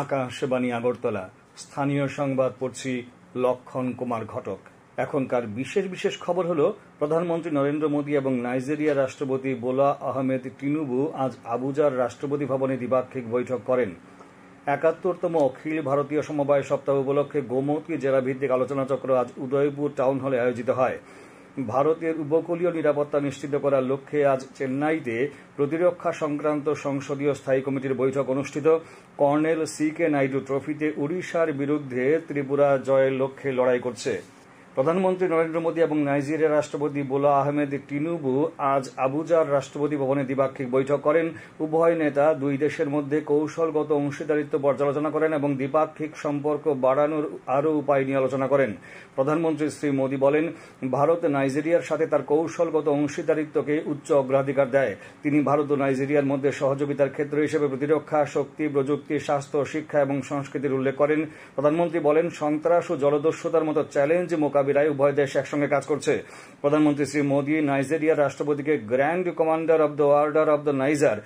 আকাশবাণী আগরতলা। স্থানীয় সংবাদ পড়ছি লক্ষণ কুমার ঘটক। এখনকার বিশেষ বিশেষ খবর হলো, প্রধানমন্ত্রী নরেন্দ্র মোদী এবং নাইজেরিয়ার রাষ্ট্রপতি বোলা আহমেদ টিনুবু আজ আবুজার রাষ্ট্রপতি ভবনে দ্বিপাক্ষিক বৈঠক করেন। ৭১তম অখিল ভারতীয় সমবায় সপ্তাহ উপলক্ষে গোমতী জেলা ভিত্তিক আলোচনাচক্র আজ উদয়পুর টাউন হলে আয়োজিত হয়। ভারতের উপকূলীয় নিরাপত্তা নিশ্চিত করার লক্ষ্যে আজ চেন্নাইতে প্রতিরক্ষা সংক্রান্ত সংসদীয় স্থায়ী কমিটির বৈঠক অনুষ্ঠিত। কর্নেল সি.কে. নাইডু ট্রফিতে ওড়িশার বিরুদ্ধে ত্রিপুরা জয়ের লক্ষ্যে লড়াই করছে। প্রধানমন্ত্রী নরেন্দ্র মোদী এবং নাইজেরিয়ার রাষ্ট্রপতি বোলা আহমেদ টিনুবু আজ আবুজার রাষ্ট্রপতি ভবনে দ্বিপাক্ষিক বৈঠক করেন। উভয় নেতা দুই দেশের মধ্যে কৌশলগত অংশীদারিত্ব পর্যালোচনা করেন এবং দ্বিপাক্ষিক সম্পর্ক বাড়ানোর আরও উপায় নিয়ে আলোচনা করেন। প্রধানমন্ত্রী শ্রী মোদী বলেন, ভারত নাইজেরিয়ার সাথে তার কৌশলগত অংশীদারিত্বকে উচ্চ অগ্রাধিকার দেয়। তিনি ভারত ও নাইজেরিয়ার মধ্যে সহযোগিতার ক্ষেত্র হিসেবে প্রতিরক্ষা, শক্তি, প্রযুক্তি, স্বাস্থ্য, শিক্ষা এবং সংস্কৃতির উল্লেখ করেন। প্রধানমন্ত্রী বলেন, সন্ত্রাস ও জলদস্যুতার মতো চ্যালেঞ্জ মোকাবিলায় উভয় দেশ একসঙ্গে কাজ করছে। প্রধানমন্ত্রী শ্রী মোদী নাইজেরিয়ার রাষ্ট্রপতিকে grand commander of the order of the Niger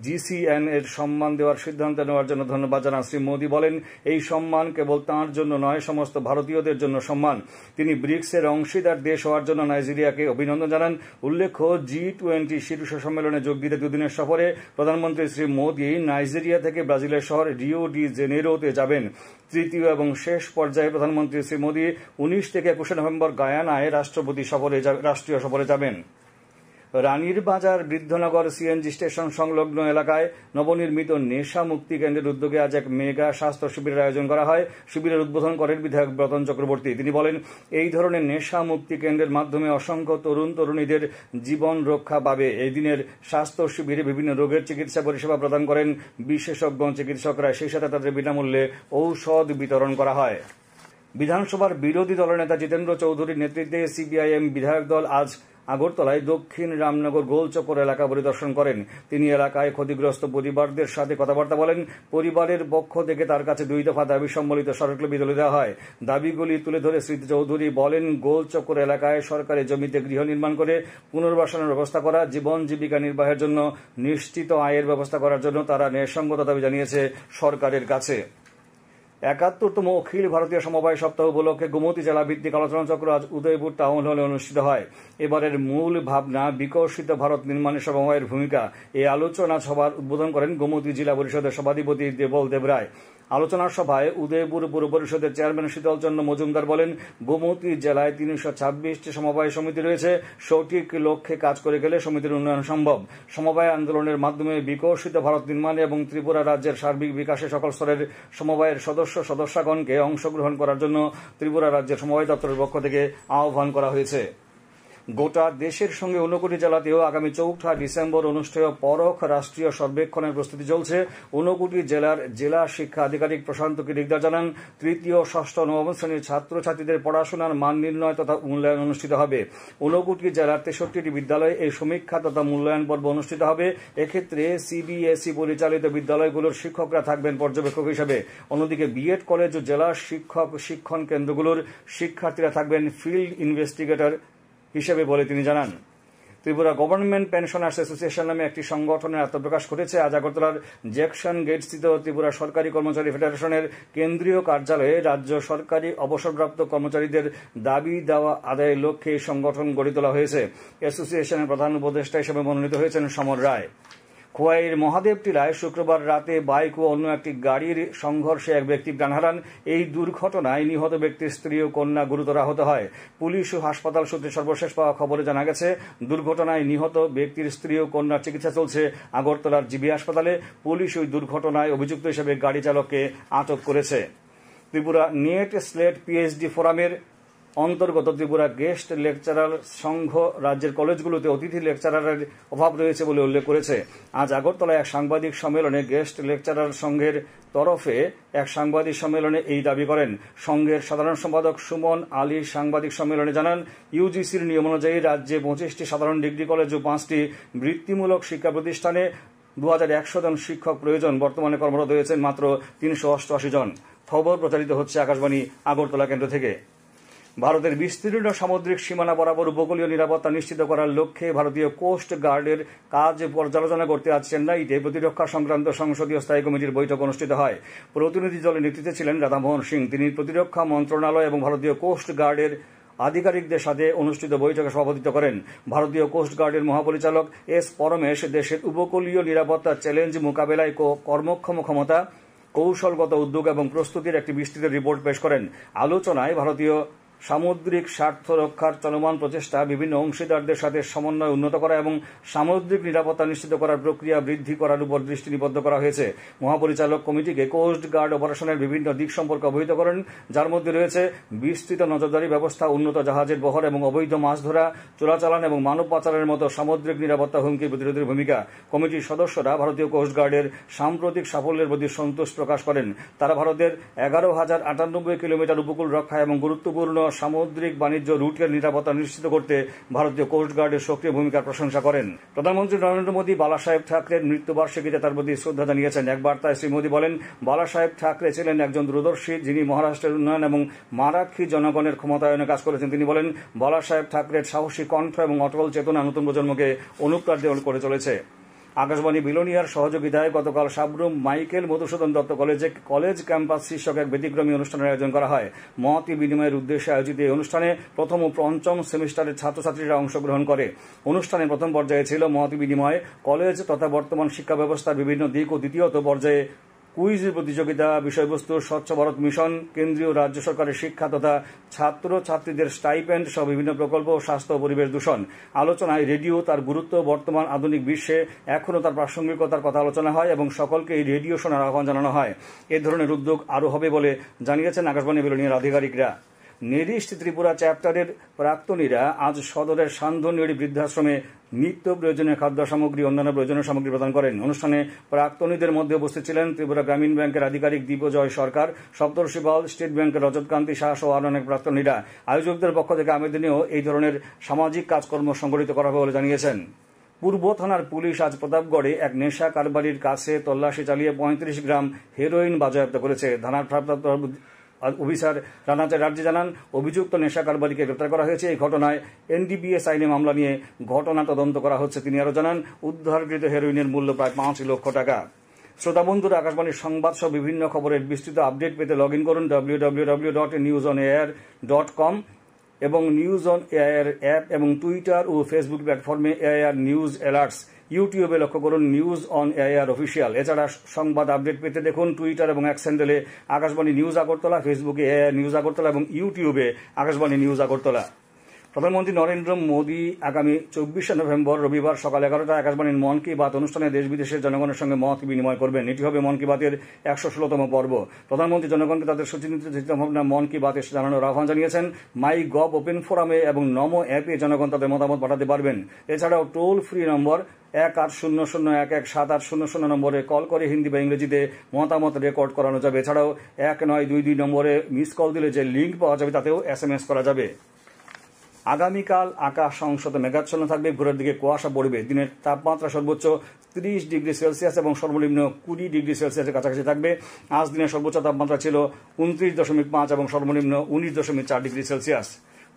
GCN এর সম্মান দেওয়ার সিদ্ধান্ত নেওয়ার জন্য ধন্যবাদ জানান। শ্রী মোদী বলেন, এই সম্মান কেবল তাঁর জন্য নয়, সমস্ত ভারতীয়দের জন্য সম্মান। তিনি ব্রিক্সের অংশীদার দেশ হওয়ার জন্য নাইজেরিয়াকে অভিনন্দন জানান। উল্লেখ্য, G20 শীর্ষ সম্মেলনে যোগ দিতে দুদিনের সফরে প্রধানমন্ত্রী শ্রী মোদী নাইজেরিয়া থেকে ব্রাজিলের শহর রিও ডি জেনেরোতে যাবেন। তৃতীয় এবং শেষ পর্যায়ে প্রধানমন্ত্রী শ্রী মোদী 19 থেকে 21 নভেম্বর গায়ানায় রাষ্ট্রীয় সফরে যাবেন। রানীর বাজার বৃদ্ধনগর CNG স্টেশন সংলগ্ন এলাকায় নবনির্মিত নেশা মুক্তি কেন্দ্রের উদ্যোগে আজ এক মেগা স্বাস্থ্য শিবিরের আয়োজন করা হয়। শিবিরের উদ্বোধন করেন বিধায়ক ব্রতন চক্রবর্তী। তিনি বলেন, এই ধরনের নেশা মুক্তি কেন্দ্রের মাধ্যমে অসংখ্য তরুণ তরুণীদের জীবন রক্ষা পাবে। এই দিনের স্বাস্থ্য শিবিরে বিভিন্ন রোগের চিকিৎসা পরিষেবা প্রদান করেন বিশেষজ্ঞ চিকিৎসকরা। সেই সাথে তাদের বিনামূল্যে ঔষধ বিতরণ করা হয়। বিধানসভার বিরোধী দলনেতা জিতেন্দ্র চৌধুরীর নেতৃত্বে CPIM বিধায়ক দল আজ আগরতলায় দক্ষিণ রামনগর গোলচক্কর এলাকা পরিদর্শন করেন। তিনি এলাকায় ক্ষতিগ্রস্ত পরিবারদের সাথে কথাবার্তা বলেন। পরিবারের পক্ষ থেকে তার কাছে 2 দফা দাবি সম্বলিত স্মারকলিপি তুলে দেওয়া হয়। দাবিগুলি তুলে ধরে শ্রী চৌধুরী বলেন, গোলচক্কর এলাকায় সরকারি জমিতে গৃহ নির্মাণ করে পুনর্বাসনের ব্যবস্থা করা, জীবন জীবিকা নির্বাহের জন্য নিশ্চিত আয়ের ব্যবস্থা করার জন্য তারা ন্যায়সঙ্গত দাবি জানিয়েছে সরকারের কাছে। ৭১তম অখিল ভারতীয় সমবায় সপ্তাহ উপলক্ষে গোমতী জেলা ভিত্তিক আলোচনাচক্র আজ উদয়পুর টাউন হলে অনুষ্ঠিত হয়। এবারের মূল ভাবনা বিকশিত ভারত নির্মাণে সমবায়ের ভূমিকা। এই আলোচনা সভার উদ্বোধন করেন গোমতী জেলা পরিষদের সভাধিপতি দেবল দেবরায়। আলোচনা সভায় উদয়পুর পৌর পরিষদের চেয়ারম্যান শীতলচন্দ্র মজুমদার বলেন, গোমতী জেলায় ৩২৬টি সমবায় সমিতি রয়েছে। সঠিক লক্ষ্যে কাজ করে গেলে সমিতির উন্নয়ন সম্ভব। সমবায় আন্দোলনের মাধ্যমে বিকশিত ভারত নির্মাণে এবং ত্রিপুরা রাজ্যের সার্বিক বিকাশে সকল স্তরের সমবায়ের সদস্যগণকে অংশগ্রহণ করার জন্য ত্রিপুরা রাজ্যের সমবায় দপ্তরের পক্ষ থেকে আহ্বান করা হয়েছে। গোটা দেশের সঙ্গে 59 জেলাতেও আগামী 4 ডিসেম্বর অনুষ্ঠেয় পরখ রাষ্ট্রীয় সর্বেক্ষণের প্রস্তুতি চলছে। 59 জেলার জেলা শিক্ষা আধিকারিক প্রশান্ত কিরিকদার জানান, তৃতীয়, ষষ্ঠ, নবম শ্রেণীর ছাত্রছাত্রীদের পড়াশোনার মান নির্ণয় তথা মূল্যায়ন অনুষ্ঠিত হবে। 59 জেলার 63টি বিদ্যালয়ে এই সমীক্ষা তথা মূল্যায়ন পর্ব অনুষ্ঠিত হবে। এক্ষেত্রে CBSE পরিচালিত বিদ্যালয়গুলোর শিক্ষকরা থাকবেন পর্যবেক্ষক হিসেবে। অন্যদিকে BEd কলেজ ও জেলা শিক্ষণ কেন্দ্রগুলোর শিক্ষার্থীরা থাকবেন ফিল্ড ইনভেস্টিগেটর হিসেবে বলে তিনি জানান। ত্রিপুরা গভর্নমেন্ট পেনশনার্স অ্যাসোসিয়েশন নামে একটি সংগঠনের আত্মপ্রকাশ করেছে। আজ আগরতলার জ্যাকসন গেটস্থিত ত্রিপুরা সরকারি কর্মচারী ফেডারেশনের কেন্দ্রীয় কার্যালয়ে রাজ্য সরকারি অবসরপ্রাপ্ত কর্মচারীদের দাবি দেওয়া আদায়ের লক্ষ্যে এই সংগঠন গড়ে তোলা হয়েছে। অ্যাসোসিয়েশনের প্রধান উপদেষ্টা হিসেবে মনোনীত হয়েছেন সমর রায়। খোয়াইয়ের মহাদেব টিলায় শুক্রবার রাতে বাইক ও অন্য একটি গাড়ির সংঘর্ষে এক ব্যক্তি প্রাণ হারান। এই দুর্ঘটনায় নিহত ব্যক্তির স্ত্রী ও কন্যা গুরুতর আহত হয়। পুলিশ ও হাসপাতাল সূত্রে সর্বশেষ পাওয়া খবরে জানা গেছে, দুর্ঘটনায় নিহত ব্যক্তির স্ত্রী ও কন্যার চিকিৎসা চলছে আগরতলার GB হাসপাতালে। পুলিশ ওই দুর্ঘটনায় অভিযুক্ত হিসেবে গাড়ি চালককে আটক করেছে। ত্রিপুরা নেট স্লেট PhD ফোরামের অন্তর্গত ত্রিপুরা গেস্ট লেকচারার সংঘ রাজ্যের কলেজগুলোতে অতিথি লেকচারারের অভাব রয়েছে বলে উল্লেখ করেছে। আজ আগরতলায় এক সাংবাদিক সম্মেলনে গেস্ট লেকচারার সংঘের তরফে এক সাংবাদিক সম্মেলনে এই দাবি করেন। সংঘের সাধারণ সম্পাদক সুমন আলী সাংবাদিক সম্মেলনে জানান, UGCর নিয়ম অনুযায়ী রাজ্যে 25টি সাধারণ ডিগ্রি কলেজ ও 5টি বৃত্তিমূলক শিক্ষা প্রতিষ্ঠানে 2100 জন শিক্ষক প্রয়োজন। বর্তমানে কর্মরত হয়েছেন মাত্র 388 জন। খবর প্রচারিত হচ্ছে আকাশবাণী আগরতলা কেন্দ্র থেকে। ভারতের বিস্তীর্ণ সামুদ্রিক সীমানা বরাবর উপকূলীয় নিরাপত্তা নিশ্চিত করার লক্ষ্যে ভারতীয় কোস্ট গার্ডের কাজ পর্যালোচনা করতে আজ চেন্নাইতে প্রতিরক্ষা সংক্রান্ত সংসদীয় স্থায়ী কমিটির বৈঠক অনুষ্ঠিত হয়। প্রতিনিধি দলের নেতৃত্বে ছিলেন রাধামোহন সিং। তিনি প্রতিরক্ষা মন্ত্রণালয় এবং ভারতীয় কোস্ট গার্ডের আধিকারিকদের সাথে অনুষ্ঠিত বৈঠকে সভাপতিত্ব করেন। ভারতীয় কোস্ট গার্ডের মহাপরিচালক এস পরমেশ দেশের উপকূলীয় নিরাপত্তা চ্যালেঞ্জ মোকাবেলায় কর্মক্ষম ক্ষমতা, কৌশলগত উদ্যোগ এবং প্রস্তুতির একটি বিস্তৃত রিপোর্ট পেশ করেন। আলোচনায় ভারতীয় সামুদ্রিক স্বার্থ রক্ষার চলমান প্রচেষ্টা, বিভিন্ন অংশীদারদের সাথে সমন্বয় উন্নত করা এবং সামুদ্রিক নিরাপত্তা নিশ্চিত করার প্রক্রিয়া বৃদ্ধি করার উপর দৃষ্টি নিবদ্ধ করা হয়েছে। মহাপরিচালক কমিটিকে কোস্ট গার্ড অপারেশনের বিভিন্ন দিক সম্পর্কে অবহিত করেন, যার মধ্যে রয়েছে বিস্তৃত নজরদারি ব্যবস্থা, উন্নত জাহাজের বহর এবং অবৈধ মাছ ধরা, চোরাচালান এবং মানব পাচারের মতো সামুদ্রিক নিরাপত্তা হুমকি প্রতিরোধের ভূমিকা। কমিটির সদস্যরা ভারতীয় কোস্ট গার্ডের সাম্প্রতিক সাফল্যের প্রতি সন্তোষ প্রকাশ করেন। তারা ভারতের 11,098 কিলোমিটার উপকূল রক্ষা এবং গুরুত্বপূর্ণ সামুদ্রিক বাণিজ্য রুটের নিরাপত্তা নিশ্চিত করতে ভারতীয় কোস্ট গার্ডের সক্রিয় ভূমিকার প্রশংসা করেন। প্রধানমন্ত্রী নরেন্দ্র মোদী বালাসাহেব ঠাকরের মৃত্যুবার্ষিকীতে তার প্রতি শ্রদ্ধা জানিয়েছেন। এক বার্তায় শ্রী মোদী বলেন, বালাসাহেব ঠাকরে ছিলেন একজন দূরদর্শী, যিনি মহারাষ্ট্রের উন্নয়ন এবং মারাঠি জনগণের ক্ষমতায়নে কাজ করেছেন। তিনি বলেন, বালাসাহেব ঠাকরের সাহসী কণ্ঠ এবং অটল চেতনা নতুন প্রজন্মকে অনুপ্রাণিত করে চলেছে। আকাশবাণী বিলোনিয়ার সহযোগিতায় গতকাল সাবরুম মাইকেল মধুসূদন দত্ত কলেজে কলেজ ক্যাম্পাস শীর্ষক এক ব্যতিক্রমী অনুষ্ঠানের আয়োজন করা হয়। মত বিনিময়ের উদ্দেশ্যে আয়োজিত এই অনুষ্ঠানে প্রথম ও পঞ্চম সেমিস্টারের ছাত্রছাত্রীরা অংশগ্রহণ করে। অনুষ্ঠানের প্রথম পর্যায়ে ছিল মত বিনিময়, কলেজ তথা বর্তমান শিক্ষা ব্যবস্থার বিভিন্ন দিক ও দ্বিতীয়ত পর্যায়ে কুইজ প্রতিযোগিতা, বিষয়বস্তু স্বচ্ছ ভারত মিশন, কেন্দ্রীয় রাজ্য সরকারের শিক্ষা তথা ছাত্র ছাত্রীদের স্টাইপেন্ড সহ বিভিন্ন প্রকল্প, স্বাস্থ্য ও পরিবেশ দূষণ। আলোচনায় রেডিও, তার গুরুত্ব, বর্তমান আধুনিক বিশ্বে এখনও তার প্রাসঙ্গিকতার কথা আলোচনা হয় এবং সকলকে এই রেডিও শোনার আহ্বান জানানো হয়। এ ধরনের উদ্যোগ আরও হবে বলে জানিয়েছেন আকাশবাণী বিলোনিয়ার আধিকারিকরা। নেরিস্ট ত্রিপুরা চ্যাপ্টারের প্রাক্তনীরা আজ সদরের সান্ধ্যনিড়ি বৃদ্ধাশ্রমে নিত্য প্রয়োজনীয় খাদ্য সামগ্রী, অন্যান্য প্রয়োজনীয় সামগ্রী প্রদান করেন। অনুষ্ঠানে প্রাক্তনীদের মধ্যে উপস্থিত ছিলেন ত্রিপুরা গ্রামীণ ব্যাংকের আধিকারিক দীপজয় সরকার, সপ্তর্ষি পাল, স্টেট ব্যাংকের রজতকান্তি শাহ সহ আরও অনেক প্রাক্তনীরা। আয়োজকদের পক্ষ থেকে আগামী দিনেও এই ধরনের সামাজিক কাজকর্ম সংগঠিত করা হবে বলে জানিয়েছেন। পূর্ব থানার পুলিশ আজ প্রতাপগড়ে এক নেশা কারবারির কাছে তল্লাশি চালিয়ে 35 গ্রাম হেরোইন বাজেয়াপ্ত করেছে। থানার ভারপ্রাপ্ত অফিসার রানাচার রাজ্যে জানান, অভিযুক্ত নেশা কারবারিকে গ্রেপ্তার করা হয়েছে। এই ঘটনায় এনডিপিএস আইনে মামলা নিয়ে ঘটনা তদন্ত করা হচ্ছে। তিনি আরও জানান, উদ্ধারকৃত হেরোইনের মূল্য প্রায় 5 লক্ষ টাকা। শ্রোতা বন্ধুরা, আকাশবাণীর সংবাদ সহ বিভিন্ন খবরের বিস্তৃত আপডেট পেতে লগ ইন করুন www.newsonair.com এবং নিউজ অন এআইআর অ্যাপ এবং টুইটার ও ফেসবুক প্ল্যাটফর্মে এআইআর নিউজ অ্যালার্টস। ইউটিউবে লক্ষ্য করুন নিউজ অন এআইআর অফিসিয়াল। এছাড়া সংবাদ আপডেট পেতে দেখুন টুইটার এবং এক্স হ্যান্ডেলে আকাশবাণী নিউজ আগরতলা, ফেসবুকে এআইআর নিউজ আগরতলা এবং ইউটিউবে আকাশবাণী নিউজ আগরতলা। প্রধানমন্ত্রী নরেন্দ্র মোদী আগামী 24শে নভেম্বর রবিবার সকাল 11টায় আকাশবাণীর মন কি বাত অনুষ্ঠানে দেশ বিদেশের জনগণের সঙ্গে মত বিনিময় করবেন। এটি হবে মন কি বাতের 116তম পর্ব। প্রধানমন্ত্রী জনগণকে তাদের সুচিন্তিত চিন্তাভাবনা মন কি বাত এসে জানানোর আহ্বান জানিয়েছেন। মাই গভ ওপেন ফোরামে এবং নমো অ্যাপে জনগণ তাদের মতামত পাঠাতে পারবেন। এছাড়াও টোল ফ্রি নম্বর 1800117800 নম্বরে কল করে হিন্দি বা ইংরেজিতে মতামত রেকর্ড করানো যাবে। এছাড়াও 1922 নম্বরে মিস কল দিলে যে লিঙ্ক পাওয়া যাবে তাতেও SMS করা যাবে। আগামীকাল আকাশ অংশত মেঘাচ্ছন্ন থাকবে, ভোরের দিকে কুয়াশা পড়বে। দিনের তাপমাত্রা সর্বোচ্চ 30 ডিগ্রি সেলসিয়াস এবং সর্বনিম্ন 20 ডিগ্রি সেলসিয়াসের কাছাকাছি থাকবে। আজ দিনের সর্বোচ্চ তাপমাত্রা ছিল 29.5 এবং সর্বনিম্ন 19.4 degree Celsius.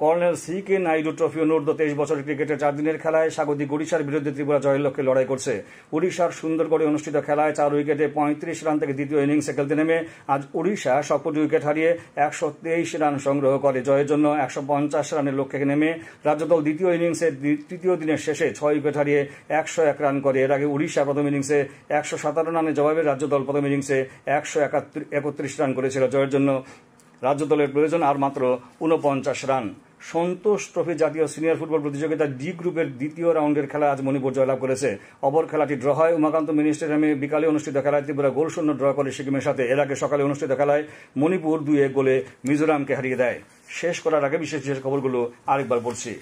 Colonel CK Naidu trophy অনূর্ধ্ব 23 বছরের ক্রিকেটের 4 দিনের খেলায় স্বাগতিক ওড়িশার বিরুদ্ধে ত্রিপুরা জয়ের লক্ষ্যে লড়াই করছে। ওড়িশার সুন্দরগড়ে অনুষ্ঠিত খেলায় 4 উইকেটে 35 রান থেকে দ্বিতীয় ইনিংসে খেলতে নেমে আজ ওড়িশা সবকটি উইকেট হারিয়ে 123 রান সংগ্রহ করে। জয়ের জন্য 150 রানের লক্ষ্যে নেমে রাজ্যদল দ্বিতীয় ইনিংসের তৃতীয় দিনের শেষে 6 উইকেট হারিয়ে 101 রান করে। এর আগে ওড়িশা প্রথম ইনিংসে 117 রানের জবাবে রাজ্যদল প্রথম ইনিংসে 131 রান করেছিল। জয়ের জন্য রাজ্যদলের প্রয়োজন আর মাত্র 49 রান। সন্তোষ ট্রফি জাতীয় সিনিয়র ফুটবল প্রতিযোগিতার ডি গ্রুপের দ্বিতীয় রাউন্ডের খেলা আজ মণিপুর জয়লাভ করেছে। অপর খেলাটি ড্র হয় উমাকান্ত মিনি স্টেডিয়ামে। বিকালে অনুষ্ঠিত খেলায় ত্রিপুরা গোলশূন্য ড্র করে সিকিমের সাথে। এর আগে সকালে অনুষ্ঠিত খেলায় মণিপুর 2-1 গোলে মিজোরামকে হারিয়ে দেয়। শেষ করার আগে বিশেষ বিশেষ খবরগুলো আরেকবার পড়ছি।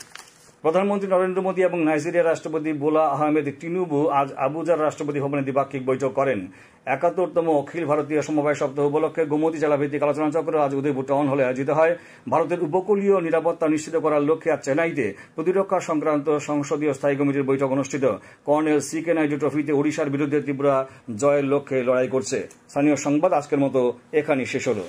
প্রধানমন্ত্রী নরেন্দ্র মোদী এবং নাইজেরিয়ার রাষ্ট্রপতি বোলা আহমেদ টিনুবু আজ আবুজার রাষ্ট্রপতি ভবনে দ্বিপাক্ষিক বৈঠক করেন। 71তম অখিল ভারতীয় সমবায় সপ্তাহ উপলক্ষে গোমতী জেলা ভিত্তিক আলোচনা চক্র আজ উদয়পুর টাউন হলে আয়োজিত হয়। ভারতের উপকূলীয় নিরাপত্তা নিশ্চিত করার লক্ষ্যে আজ চেন্নাইতে প্রতিরক্ষা সংক্রান্ত সংসদীয় স্থায়ী কমিটির বৈঠক অনুষ্ঠিত। কর্নেল CK নাইডু ট্রফিতে ওড়িশার বিরুদ্ধে ত্রিপুরা জয়ের লক্ষ্যে লড়াই করছে। স্থানীয় সংবাদ আজকের মতো এখানেই শেষ হলো।